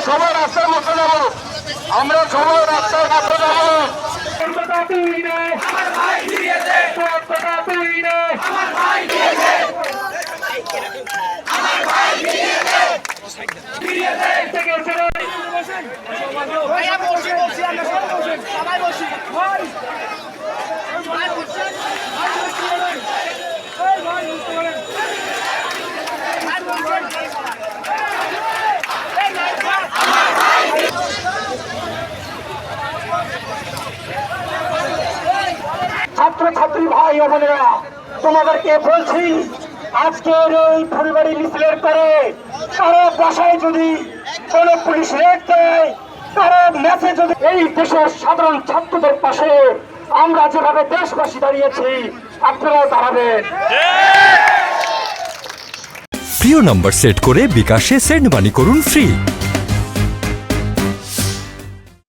সবাই রাস্তার মধ্যে যাবো, আমরা সবাই রাস্তার কাছে যাবো। ছাত্রছাত্রী ভাই ও বোনেরা, তোমাদেরকে বলছি, আজকের এই পরিবারী মিছিলের পরে কারো বাসায় যদি কোন পুলিশ রেড দেয়, কারো ম্যাচে যদি, এই দেশের সাধারণ ছাত্রদের পাশে আমরা যেভাবে দেশবাসী দাঁড়িয়েছি, আপনারাও দাঁড়াবেন। প্রিয় নম্বর সেট করে বিকাশে সেন্ড মানি করুন ফ্রি।